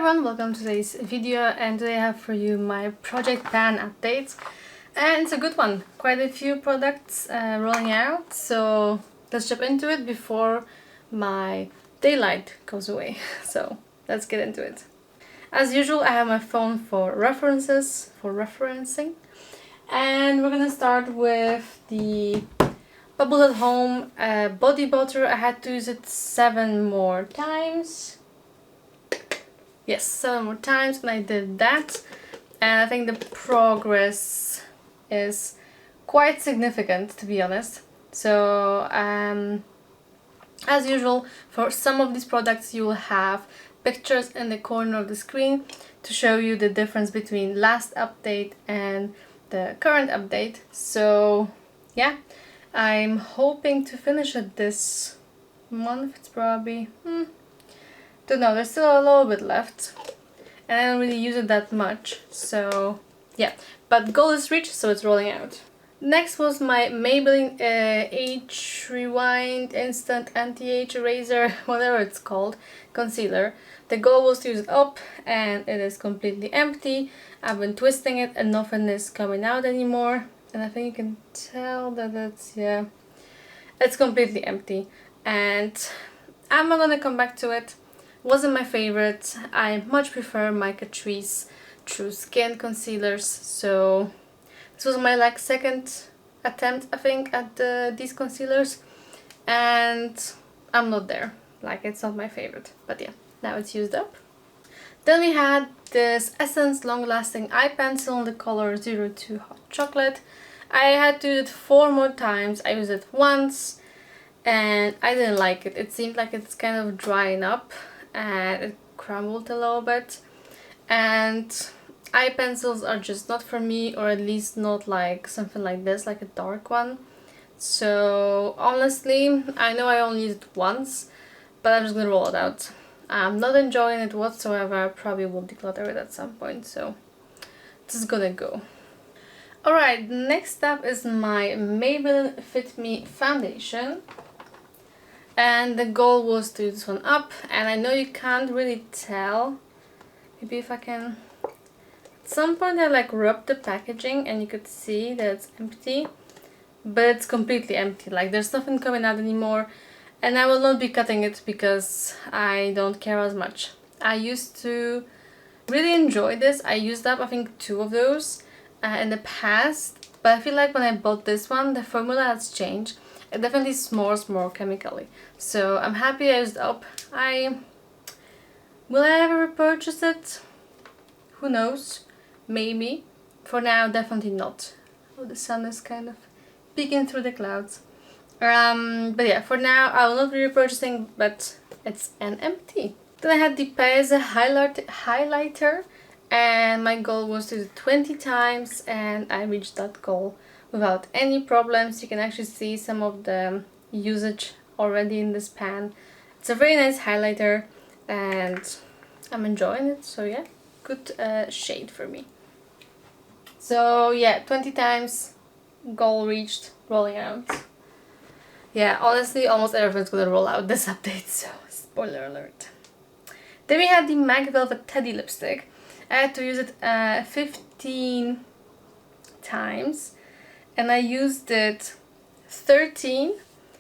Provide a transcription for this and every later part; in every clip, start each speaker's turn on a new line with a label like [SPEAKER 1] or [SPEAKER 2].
[SPEAKER 1] everyone, welcome to today's video, and today I have for you my project pan update, and it's a good one. Quite a few products rolling out, so let's jump into it before my daylight goes away. So let's get into it. As usual, I have my phone for referencing, and we're gonna start with the Bubbles at Home body butter. I had to use it 7 more times. Yes, 7 more times, and I did that, and I think the progress is quite significant, to be honest. So as usual, for some of these products you will have pictures in the corner of the screen to show you the difference between last update and the current update. So yeah, I'm hoping to finish it this month. It's probably don't know, there's still a little bit left, and I don't really use it that much, so yeah, but goal is reached, so it's rolling out. Next was my Maybelline Age Rewind Instant Anti-Age Eraser, whatever it's called, concealer. The goal was to use it up, and it is completely empty. I've been twisting it and nothing is coming out anymore, and I think you can tell that it's completely empty, and I'm not gonna come back to it. Wasn't my favorite. I much prefer my Catrice True Skin concealers, so this was my second attempt, I think, at these concealers, and I'm not there. It's not my favorite, but yeah, now it's used up. Then we had this Essence Long Lasting Eye Pencil in the color 02 Hot Chocolate. I had to do it 4 more times. I used it once and I didn't like it. It seemed like it's kind of drying up and it crumbled a little bit, and eye pencils are just not for me, or at least not like something like this, like a dark one. So honestly, I know I only used it once, but I'm just gonna roll it out. I'm not enjoying it whatsoever. I probably will declutter it at some point, so this is gonna go. Alright, next up is my Maybelline Fit Me foundation. And the goal was to do this one up, and I know you can't really tell. Maybe if I can... At some point I rubbed the packaging and you could see that it's empty, but it's completely empty. There's nothing coming out anymore, and I will not be cutting it because I don't care as much. I used to really enjoy this. I used up I think 2 of those in the past, but I feel like when I bought this one the formula has changed. It definitely smells more chemically, so I'm happy I used up. Will I ever repurchase it? Who knows? Maybe. For now, definitely not. Oh, the sun is kind of peeking through the clouds. But yeah, for now I will not be repurchasing, but it's an empty. Then I had the Paese highlighter, and my goal was to do it 20 times, and I reached that goal without any problems. You can actually see some of the usage already in this pan. It's a very nice highlighter and I'm enjoying it, so yeah, good shade for me. So yeah, 20 times, goal reached, rolling out. Yeah, honestly almost everything's gonna roll out this update, so spoiler alert. Then we had the MAC Velvet Teddy lipstick. I had to use it 15 times. And I used it 13,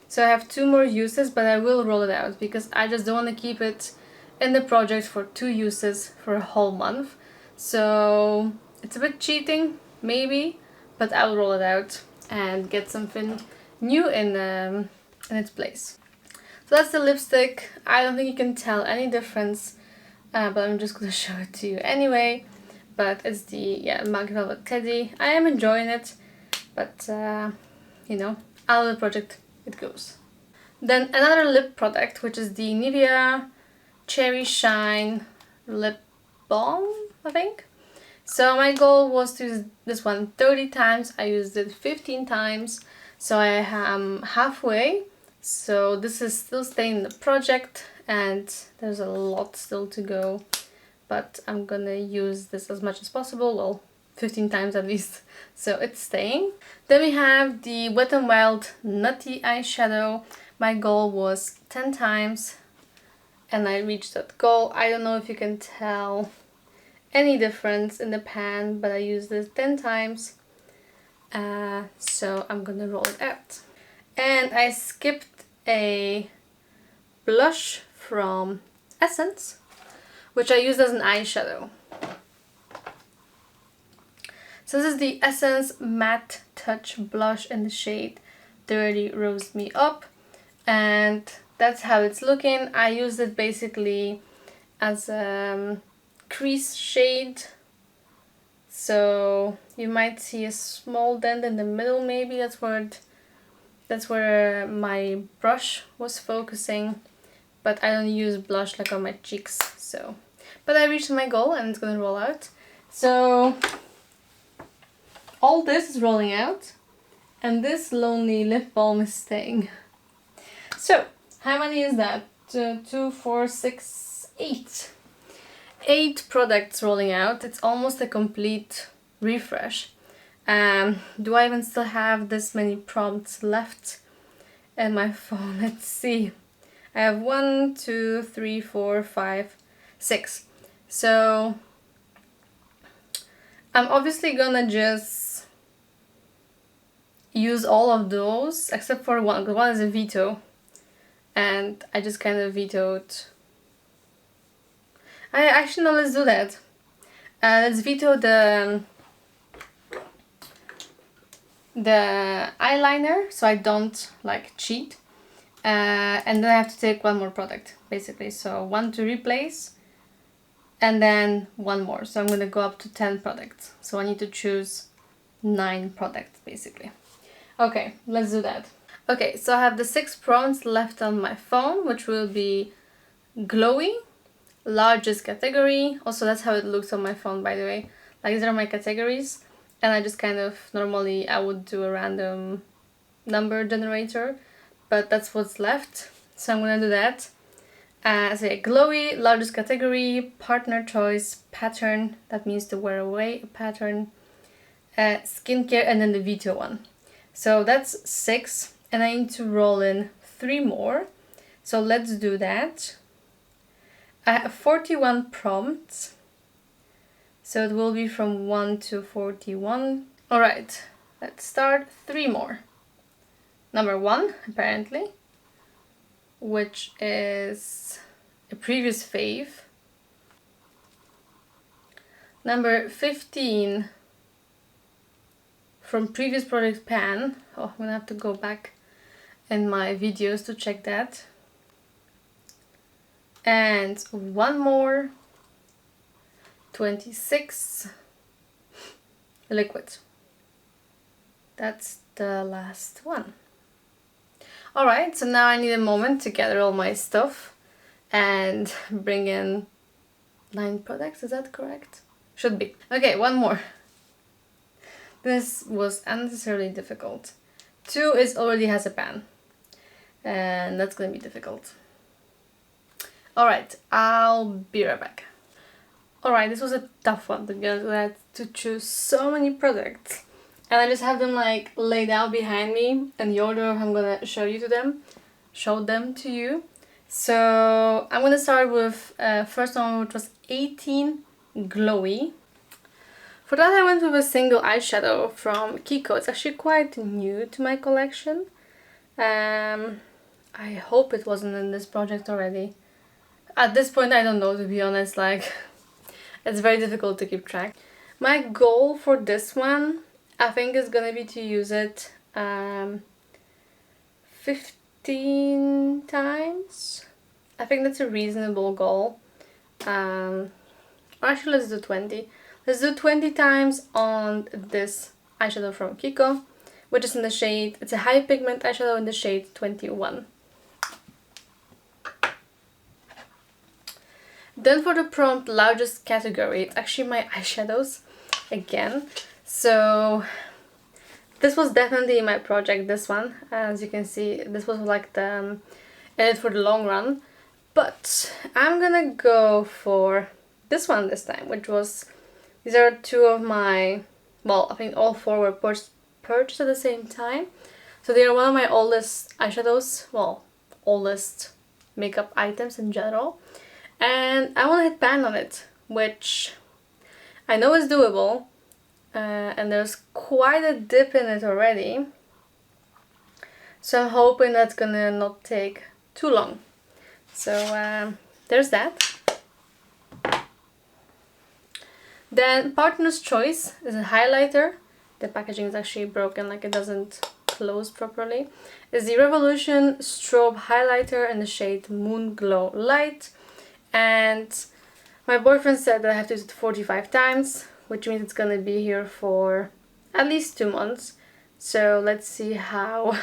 [SPEAKER 1] so I have 2 more uses, but I will roll it out because I just don't want to keep it in the project for 2 uses for a whole month. So it's a bit cheating, maybe, but I will roll it out and get something new in its place. So that's the lipstick. I don't think you can tell any difference, but I'm just gonna show it to you anyway. But it's the MAC Velvet Teddy. I am enjoying it. But, you know, out of the project it goes. Then another lip product, which is the Nivea Cherry Shine Lip Balm, I think. So my goal was to use this one 30 times. I used it 15 times, so I am halfway. So this is still staying in the project, and there's a lot still to go. But I'm gonna use this as much as possible. Well, 15 times at least, so it's staying. Then we have the Wet n Wild Nutty eyeshadow. My goal was 10 times, and I reached that goal. I don't know if you can tell any difference in the pan, but I used this 10 times. So I'm gonna roll it out. And I skipped a blush from Essence, which I used as an eyeshadow. So this is the Essence Matte Touch Blush in the shade Dirty Rose Me Up, and that's how it's looking. I used it basically as a crease shade, so you might see a small dent in the middle. Maybe that's where my brush was focusing, but I don't use blush like on my cheeks. So, but I reached my goal and it's gonna roll out. So all this is rolling out, and this lonely lip balm is staying. So, how many is that? 2, 4, 6, 8. 8 products rolling out. It's almost a complete refresh. Do I even still have this many prompts left in my phone? Let's see. I have 1, 2, 3, 4, 5, 6. So, I'm obviously gonna just use all of those except for one, because one is a veto, and I just kind of vetoed. Actually no, let's do that. Let's veto the eyeliner, so I don't like cheat, and then I have to take one more product basically, so 1 to replace and then 1 more, so I'm gonna go up to 10 products, so I need to choose 9 products basically. Okay, let's do that. Okay, so I have the 6 prompts left on my phone, which will be glowy, largest category. Also, that's how it looks on my phone, by the way. Like, these are my categories, and I just kind of, normally I would do a random number generator, but that's what's left, so I'm gonna do that. So yeah, glowy, largest category, partner choice, pattern, that means to wear away a pattern, skincare, and then the veto one. So that's 6, and I need to roll in 3 more. So let's do that. I have 41 prompts, so it will be from 1 to 41. Alright, let's start. 3 more. Number 1, apparently, which is a previous fave. Number 15, from previous project pan. Oh, I'm gonna have to go back in my videos to check that. And 1 more, 26, liquid. That's the last one. Alright, so now I need a moment to gather all my stuff and bring in 9 products, is that correct? Should be. Okay, 1 more. This was unnecessarily difficult. 2 is already has a pan, and that's gonna be difficult. Alright, I'll be right back. Alright, this was a tough one, to be honest. I had to choose so many products, and I just have them like laid out behind me in the order I'm gonna show them to you. So I'm gonna start with first one, which was 18 glowy. For that I went with a single eyeshadow from Kiko. It's actually quite new to my collection. I hope it wasn't in this project already. At this point I don't know, to be honest, like it's very difficult to keep track. My goal for this one, I think, is gonna be to use it 15 times. I think that's a reasonable goal. Actually, let's do 20. Let's do 20 times on this eyeshadow from Kiko, which is in the shade, it's a high pigment eyeshadow in the shade 21. Then for the prompt largest category, it's actually my eyeshadows again. So this was definitely my project, this one. As you can see, this was like the edit for the long run. But I'm gonna go for this one this time, which was, these are 2 of my, well, I think all 4 were purchased at the same time. So they are one of my oldest eyeshadows, well, oldest makeup items in general. And I want to hit pan on it, which I know is doable. And there's quite a dip in it already. So I'm hoping that's gonna not take too long. So there's that. Then Partner's Choice is a highlighter. The packaging is actually broken, like it doesn't close properly. It's the Revolution Strobe Highlighter in the shade Moon Glow Light. And my boyfriend said that I have to use it 45 times, which means it's gonna be here for at least 2 months. So let's see how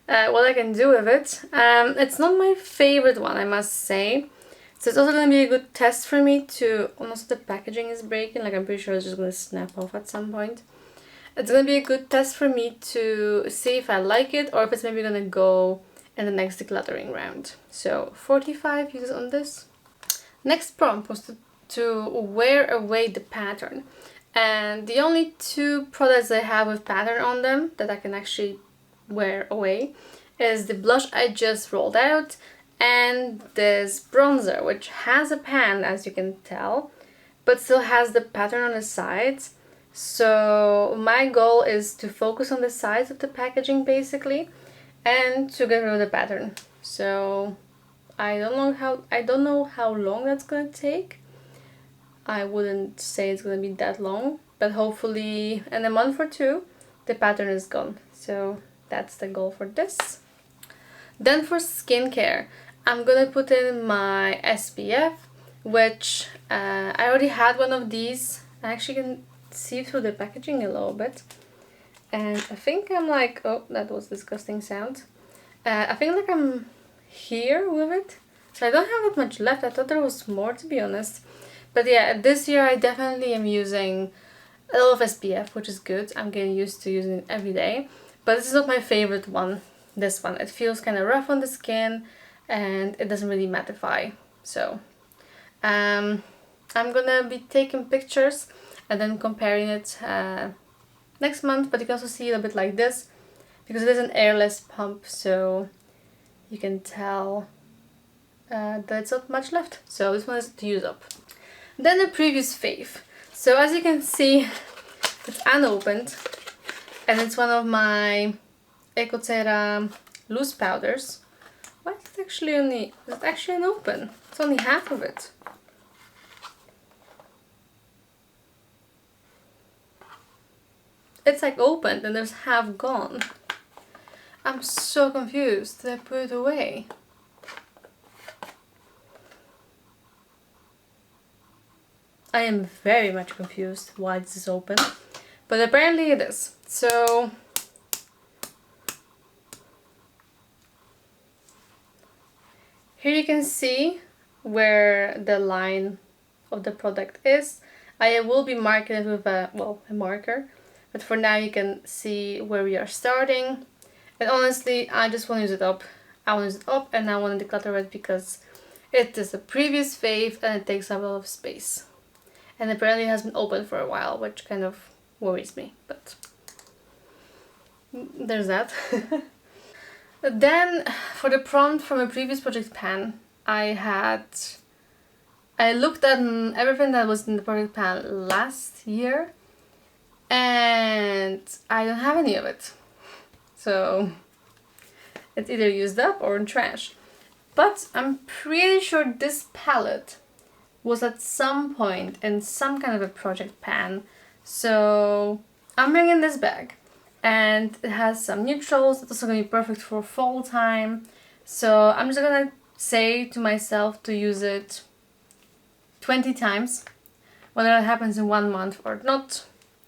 [SPEAKER 1] what I can do with it. It's not my favorite one, I must say. So it's also going to be a good test for me to... Also the packaging is breaking, like I'm pretty sure it's just going to snap off at some point. It's going to be a good test for me to see if I like it or if it's maybe going to go in the next decluttering round. So 45 uses on this. Next prompt was to wear away the pattern. And the only 2 products I have with pattern on them that I can actually wear away is the blush I just rolled out and this bronzer, which has a pan, as you can tell, but still has the pattern on the sides. So my goal is to focus on the sides of the packaging basically and to get rid of the pattern. So I don't know how long that's gonna take. I wouldn't say it's gonna be that long, but hopefully in a month or 2 the pattern is gone. So that's the goal for this. Then for skincare, I'm gonna put in my SPF, which I already had one of these. I actually can see through the packaging a little bit. And I think I'm like, oh, that was a disgusting sound. I think like I'm here with it. So I don't have that much left. I thought there was more, to be honest. But yeah, this year I definitely am using a lot of SPF, which is good. I'm getting used to using it every day. But this is not my favorite one, this one. It feels kind of rough on the skin and it doesn't really mattify. So I'm gonna be taking pictures and then comparing it next month. But you can also see it a bit like this because it is an airless pump, so you can tell that it's not much left. So this one is to use up. Then the previous fave. So as you can see, it's unopened. And it's one of my Ecotera loose powders. Why is it actually unopened? It's only half of it. It's like opened and there's half gone. I'm so confused. Did I put it away? I am very much confused why this is open. But apparently it is. So here you can see where the line of the product is. I will be marking it with a marker, but for now you can see where we are starting. And honestly, I just want to use it up. I want to use it up and I want to declutter it because it is a previous fave and it takes up a lot of space. And apparently it has been open for a while, which kind of worries me, but there's that. Then for the prompt from a previous project pan, I looked at everything that was in the project pan last year and I don't have any of it. So it's either used up or in trash. But I'm pretty sure this palette was at some point in some kind of a project pan. So I'm bringing this back. And it has some neutrals. It's also going to be perfect for fall time. So I'm just going to say to myself to use it 20 times. Whether that happens in 1 month or not,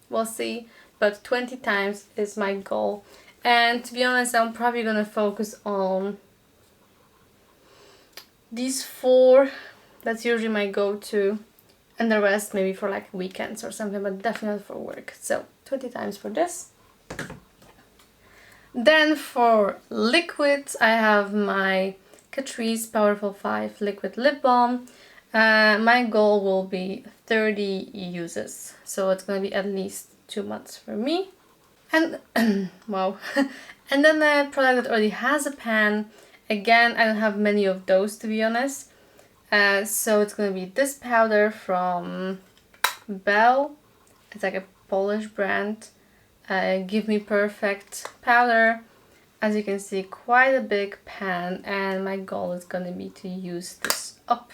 [SPEAKER 1] we'll see. But 20 times is my goal. And to be honest, I'm probably going to focus on these 4. That's usually my go-to. And the rest maybe for like weekends or something, but definitely for work. So 20 times for this. Then for liquids, I have my Catrice Powerful 5 Liquid Lip Balm. My goal will be 30 uses, so it's going to be at least 2 months for me. And wow. And then the product that already has a pan, Again, I don't have many of those, to be honest. So it's gonna be this powder from Bell. It's like a Polish brand. Give Me Perfect powder. As you can see, quite a big pan, and my goal is gonna be to use this up.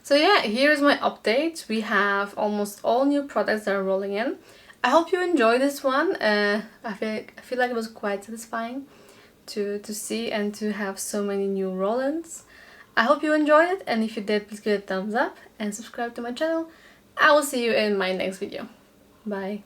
[SPEAKER 1] So yeah, here's my update. We have almost all new products that are rolling in. I hope you enjoy this one. I feel like it was quite satisfying to see and to have so many new roll-ins. I hope you enjoyed it, and if you did, please give it a thumbs up and subscribe to my channel. I will see you in my next video. Bye.